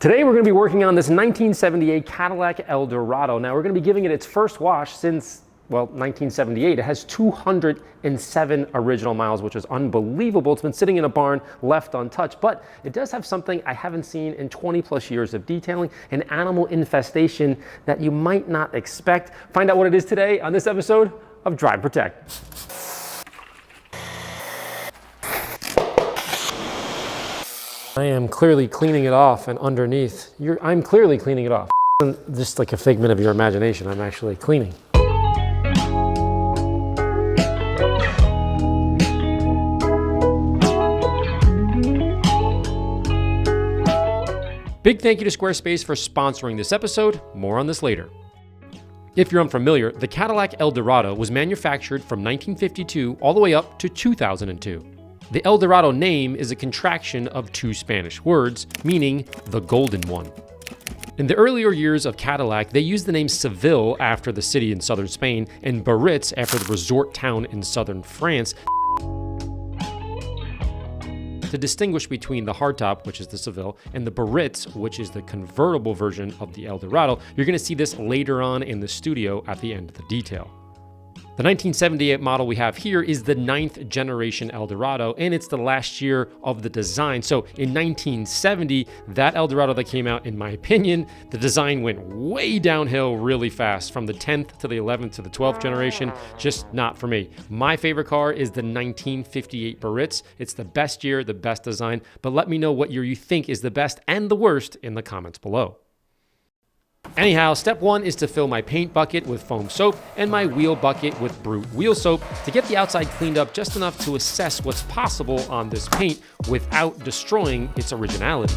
Today we're going to be working on this 1978 Cadillac Eldorado. Now we're going to be giving it its first wash since, well, 1978. It has 207 original miles, which is unbelievable. It's been sitting in a barn, left untouched, but it does have something I haven't seen in 20 plus years of detailing, an animal infestation that you might not expect. Find out what it is today on this episode of Drive Protect. I am clearly cleaning it off, and underneath, I'm clearly cleaning it off. Just like a figment of your imagination, I'm actually cleaning. Big thank you to Squarespace for sponsoring this episode. More on this later. If you're unfamiliar, the Cadillac Eldorado was manufactured from 1952 all the way up to 2002. The Eldorado name is a contraction of two Spanish words, meaning the golden one. In the earlier years of Cadillac, they used the name Seville after the city in southern Spain and Biarritz after the resort town in southern France to distinguish between the hardtop, which is the Seville, and the Biarritz, which is the convertible version of the Eldorado. You're going to see this later on in the studio at the end of the detail. The 1978 model we have here is the 9th generation Eldorado, and it's the last year of the design. So in 1970, that Eldorado that came out, in my opinion, the design went way downhill really fast from the 10th to the 11th to the 12th generation. Just not for me. My favorite car is the 1958 Biarritz. It's the best year, the best design, but let me know what year you think is the best and the worst in the comments below. Anyhow, step one is to fill my paint bucket with foam soap and my wheel bucket with Brute wheel soap to get the outside cleaned up just enough to assess what's possible on this paint without destroying its originality.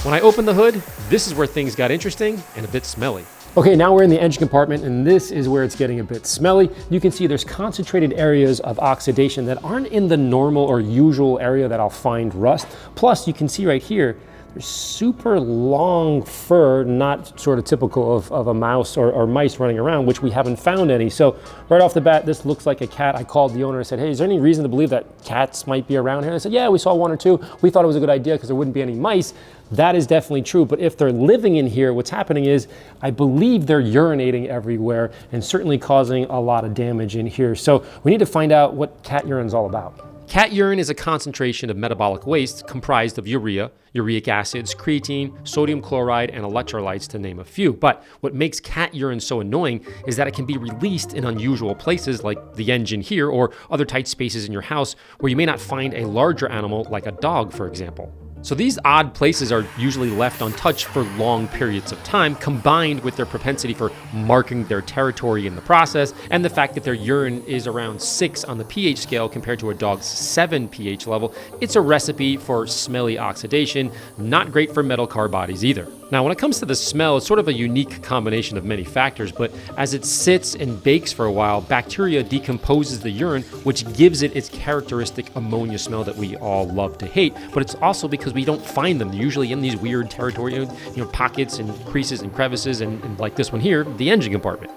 When I opened the hood, this is where things got interesting and a bit smelly. Okay, now we're in the engine compartment, and this is where it's getting a bit smelly. You can see there's concentrated areas of oxidation that aren't in the normal or usual area that I'll find rust. Plus, you can see right here, there's super long fur, not sort of typical of a mouse or mice running around, which we haven't found any. So right off the bat, this looks like a cat. I called the owner and said, hey, is there any reason to believe that cats might be around here? And they said, yeah, we saw one or two. We thought it was a good idea because there wouldn't be any mice. That is definitely true, but if they're living in here, what's happening is, I believe they're urinating everywhere and certainly causing a lot of damage in here. So we need to find out what cat urine is all about. Cat urine is a concentration of metabolic waste comprised of urea, uric acids, creatine, sodium chloride, and electrolytes, to name a few. But what makes cat urine so annoying is that it can be released in unusual places like the engine here or other tight spaces in your house where you may not find a larger animal like a dog, for example. So these odd places are usually left untouched for long periods of time, combined with their propensity for marking their territory in the process, and the fact that their urine is around 6 on the pH scale compared to a dog's 7 pH level. It's a recipe for smelly oxidation, not great for metal car bodies either. Now, when it comes to the smell, it's sort of a unique combination of many factors, but as it sits and bakes for a while, bacteria decomposes the urine, which gives it its characteristic ammonia smell that we all love to hate. But it's also because we don't find them. They're usually in these weird territory, pockets and creases and crevices, and like this one here, the engine compartment.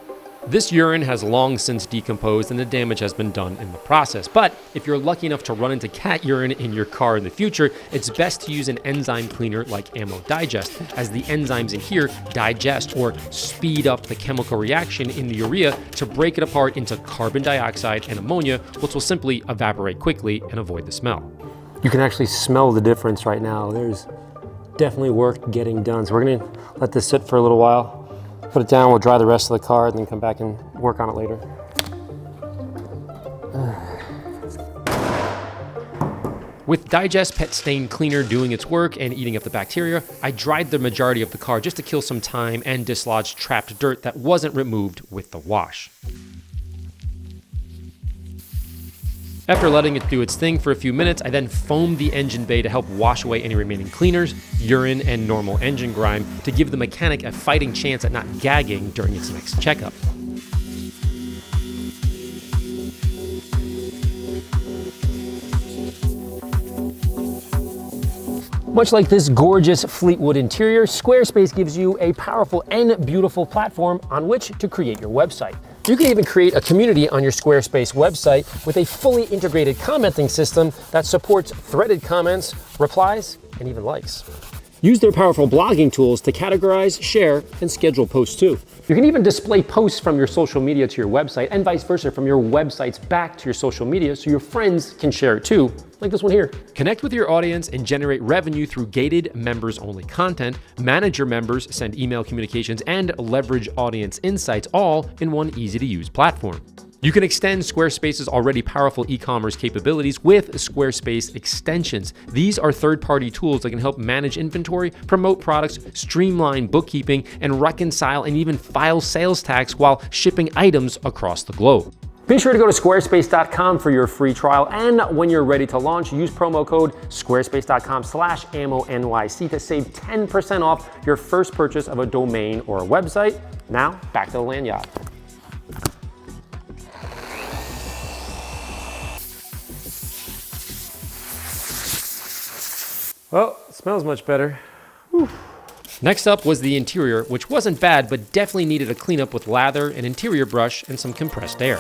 This urine has long since decomposed and the damage has been done in the process. But if you're lucky enough to run into cat urine in your car in the future, it's best to use an enzyme cleaner like AMMONYC, as the enzymes in here digest or speed up the chemical reaction in the urea to break it apart into carbon dioxide and ammonia, which will simply evaporate quickly and avoid the smell. You can actually smell the difference right now. There's definitely work getting done. So we're gonna let this sit for a little while. Put it down, we'll dry the rest of the car, and then come back and work on it later. With Digest Pet Stain Cleaner doing its work and eating up the bacteria, I dried the majority of the car just to kill some time and dislodge trapped dirt that wasn't removed with the wash. After letting it do its thing for a few minutes, I then foamed the engine bay to help wash away any remaining cleaners, urine, and normal engine grime to give the mechanic a fighting chance at not gagging during its next checkup. Much like this gorgeous Fleetwood interior, Squarespace gives you a powerful and beautiful platform on which to create your website. You can even create a community on your Squarespace website with a fully integrated commenting system that supports threaded comments, replies, and even likes. Use their powerful blogging tools to categorize, share, and schedule posts too. You can even display posts from your social media to your website and vice versa from your websites back to your social media so your friends can share it too, like this one here. Connect with your audience and generate revenue through gated members-only content, manage your members, send email communications, and leverage audience insights all in one easy-to-use platform. You can extend Squarespace's already powerful e-commerce capabilities with Squarespace extensions. These are third-party tools that can help manage inventory, promote products, streamline bookkeeping, and reconcile and even file sales tax while shipping items across the globe. Be sure to go to squarespace.com for your free trial, and when you're ready to launch, use promo code squarespace.com/AMMONYC to save 10% off your first purchase of a domain or a website. Now, back to the lanyard. Well, it smells much better. Whew. Next up was the interior, which wasn't bad, but definitely needed a cleanup with lather, an interior brush, and some compressed air.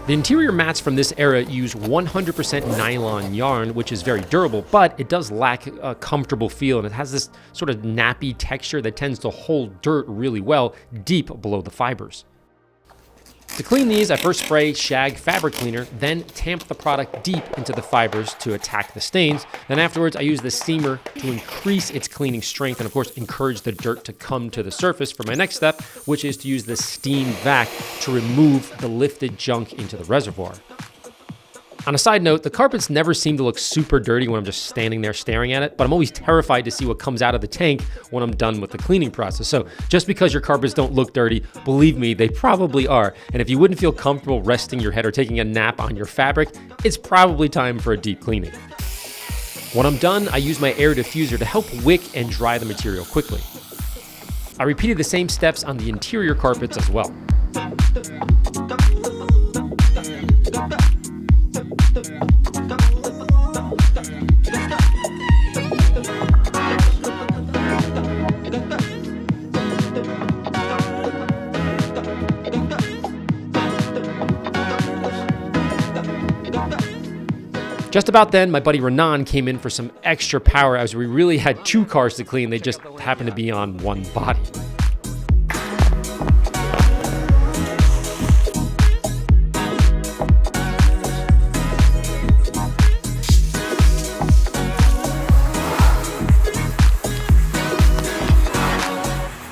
The interior mats from this era use 100% nylon yarn, which is very durable, but it does lack a comfortable feel, and it has this sort of nappy texture that tends to hold dirt really well deep below the fibers. To clean these, I first spray shag fabric cleaner, then tamp the product deep into the fibers to attack the stains. Then afterwards, I use the steamer to increase its cleaning strength and of course encourage the dirt to come to the surface for my next step, which is to use the steam vac to remove the lifted junk into the reservoir. On a side note, the carpets never seem to look super dirty when I'm just standing there staring at it, but I'm always terrified to see what comes out of the tank when I'm done with the cleaning process. So just because your carpets don't look dirty, believe me, they probably are. And if you wouldn't feel comfortable resting your head or taking a nap on your fabric, it's probably time for a deep cleaning. When I'm done, I use my air diffuser to help wick and dry the material quickly. I repeated the same steps on the interior carpets as well. Just about then, my buddy Renan came in for some extra power as we really had two cars to clean. They just happened to be on one body.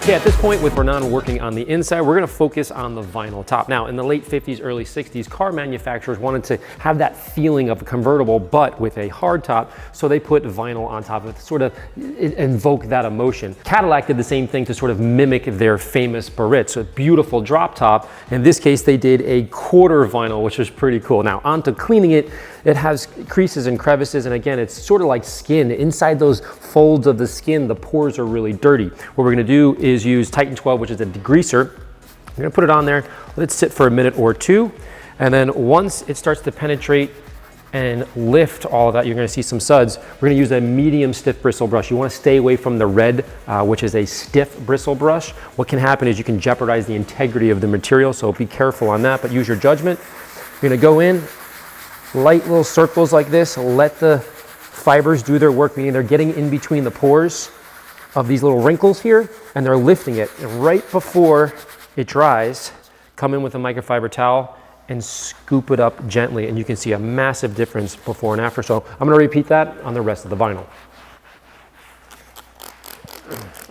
Okay, at this point with Renan working on the inside, we're gonna focus on the vinyl top. Now, in the late 50s, early 60s, car manufacturers wanted to have that feeling of a convertible, but with a hard top, so they put vinyl on top of it to sort of invoke that emotion. Cadillac did the same thing to sort of mimic their famous Barrettes, a beautiful drop top. In this case, they did a quarter vinyl, which was pretty cool. Now, onto cleaning it, it has creases and crevices, and again, it's sort of like skin. Inside those folds of the skin, the pores are really dirty. What we're gonna do is use Titan 12, which is a degreaser. I'm gonna put it on there, let it sit for a minute or two, and then once it starts to penetrate and lift all of that, you're gonna see some suds. We're gonna use a medium stiff bristle brush. You wanna stay away from the red, which is a stiff bristle brush. What can happen is you can jeopardize the integrity of the material, so be careful on that, but use your judgment. You're gonna go in, light little circles like this, let the fibers do their work, meaning they're getting in between the pores of these little wrinkles here, and they're lifting it. And right before it dries, come in with a microfiber towel and scoop it up gently, and you can see a massive difference before and after. So I'm gonna repeat that on the rest of the vinyl.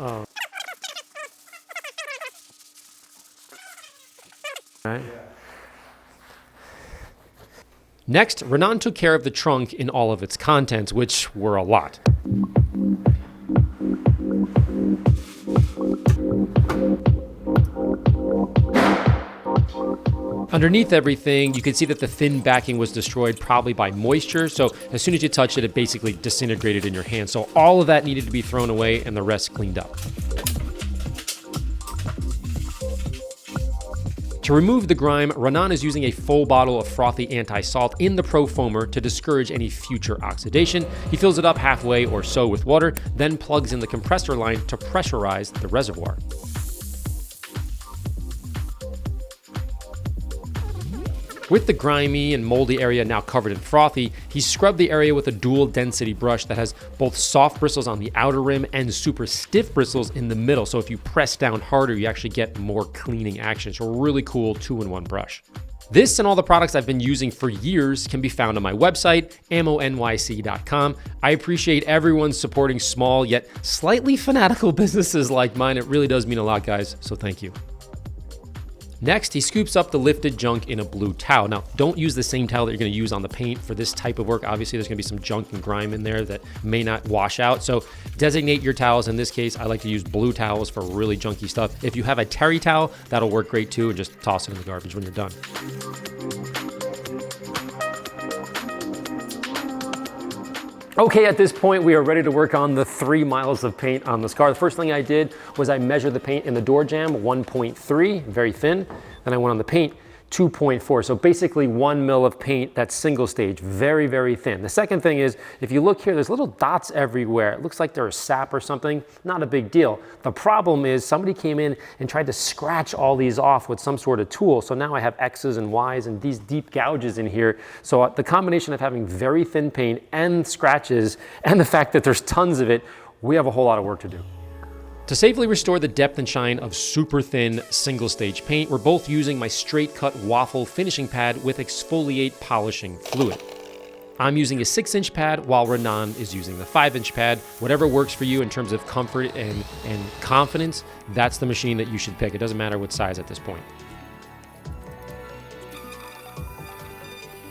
All right. Next, Renan took care of the trunk in all of its contents, which were a lot. Underneath everything, you can see that the thin backing was destroyed probably by moisture. So as soon as you touch it, it basically disintegrated in your hand. So all of that needed to be thrown away and the rest cleaned up. To remove the grime, Renan is using a full bottle of frothy anti-salt in the Pro Foamer to discourage any future oxidation. He fills it up halfway or so with water, then plugs in the compressor line to pressurize the reservoir. With the grimy and moldy area now covered in frothy, he scrubbed the area with a dual density brush that has both soft bristles on the outer rim and super stiff bristles in the middle. So if you press down harder, you actually get more cleaning action. So a really cool 2-in-1 brush. This and all the products I've been using for years can be found on my website, AMMONYC.com. I appreciate everyone supporting small yet slightly fanatical businesses like mine. It really does mean a lot, guys, so thank you. Next, he scoops up the lifted junk in a blue towel. Now, don't use the same towel that you're gonna use on the paint for this type of work. Obviously, there's gonna be some junk and grime in there that may not wash out. So designate your towels. In this case, I like to use blue towels for really junky stuff. If you have a terry towel, that'll work great too, and just toss it in the garbage when you're done. Okay, at this point, we are ready to work on the 3 miles of paint on this car. The first thing I did was I measured the paint in the door jamb, 1.3, very thin. Then I went on the paint, 2.4. So basically 1 mil of paint, that's single stage, very, very thin. The second thing is, if you look here, there's little dots everywhere. It looks like there's sap or something, not a big deal. The problem is somebody came in and tried to scratch all these off with some sort of tool. So now I have X's and Y's and these deep gouges in here. So the combination of having very thin paint and scratches and the fact that there's tons of it, we have a whole lot of work to do. To safely restore the depth and shine of super thin single stage paint, we're both using my straight cut waffle finishing pad with exfoliate polishing fluid. I'm using a 6-inch pad while Renan is using the 5-inch pad. Whatever works for you in terms of comfort and confidence, that's the machine that you should pick. It doesn't matter what size at this point.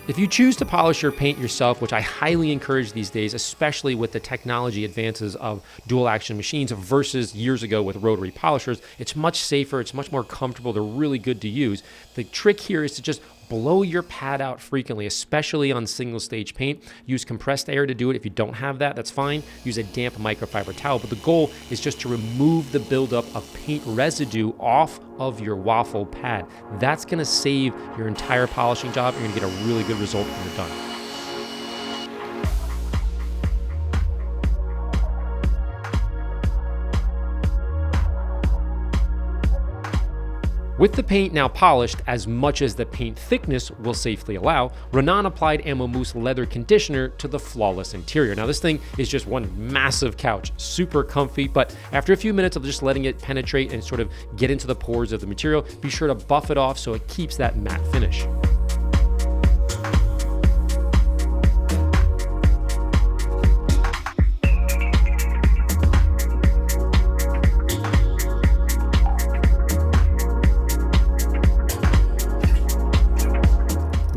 If you choose to polish your paint yourself, which I highly encourage these days, especially with the technology advances of dual action machines versus years ago with rotary polishers, it's much safer, it's much more comfortable, they're really good to use. The trick here is to just blow your pad out frequently, especially on single stage paint. Use compressed air to do it. If you don't have that, that's fine. Use a damp microfiber towel, but the goal is just to remove the buildup of paint residue off of your waffle pad. That's gonna save your entire polishing job. You're gonna get a really good result when you're done. With the paint now polished as much as the paint thickness will safely allow, Renan applied AMMONYC leather conditioner to the flawless interior. Now this thing is just one massive couch, super comfy, but after a few minutes of just letting it penetrate and sort of get into the pores of the material, be sure to buff it off so it keeps that matte finish.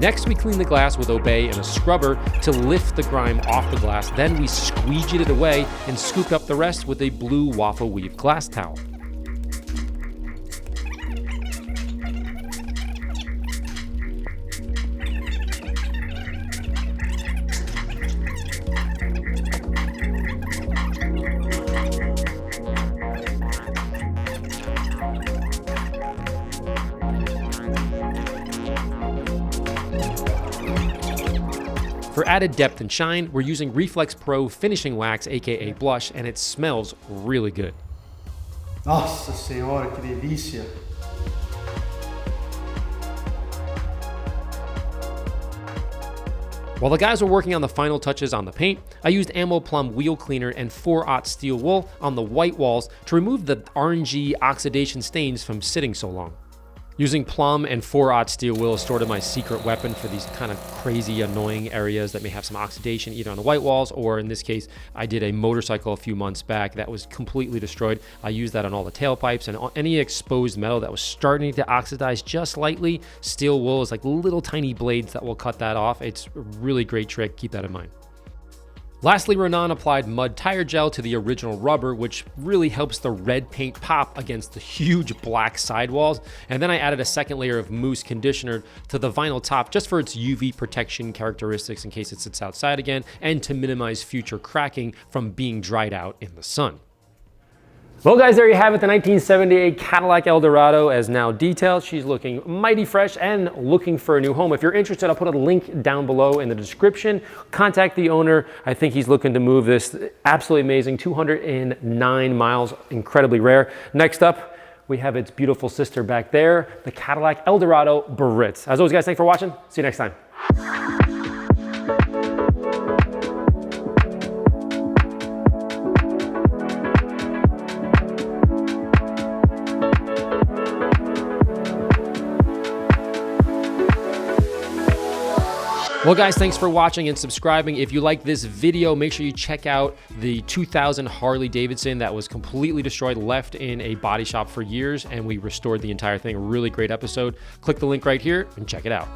Next, we clean the glass with Obey and a scrubber to lift the grime off the glass. Then we squeegeed it away and scooped up the rest with a blue waffle weave glass towel. For added depth and shine, we're using Reflex Pro Finishing Wax, aka blush, and it smells really good. Nossa senhora, que delícia! While the guys were working on the final touches on the paint, I used Ammo Plum wheel cleaner and 4/0 steel wool on the white walls to remove the orangey oxidation stains from sitting so long. Using Plum and 4/0 steel wool is sort of my secret weapon for these kind of crazy, annoying areas that may have some oxidation either on the white walls, or in this case, I did a motorcycle a few months back that was completely destroyed. I used that on all the tailpipes and any exposed metal that was starting to oxidize just slightly. Steel wool is like little tiny blades that will cut that off. It's a really great trick. Keep that in mind. Lastly, Renan applied mud tire gel to the original rubber, which really helps the red paint pop against the huge black sidewalls. And then I added a second layer of mousse conditioner to the vinyl top just for its UV protection characteristics in case it sits outside again and to minimize future cracking from being dried out in the sun. Well guys, there you have it, the 1978 Cadillac Eldorado as now detailed. She's looking mighty fresh and looking for a new home. If you're interested, I'll put a link down below in the description. Contact the owner. I think he's looking to move this. Absolutely amazing, 209 miles, incredibly rare. Next up, we have its beautiful sister back there, the Cadillac Eldorado Baritz. As always guys, thanks for watching. See you next time. Well guys, thanks for watching and subscribing. If you like this video, make sure you check out the 2000 Harley Davidson that was completely destroyed, left in a body shop for years, and we restored the entire thing. A really great episode. Click the link right here and check it out.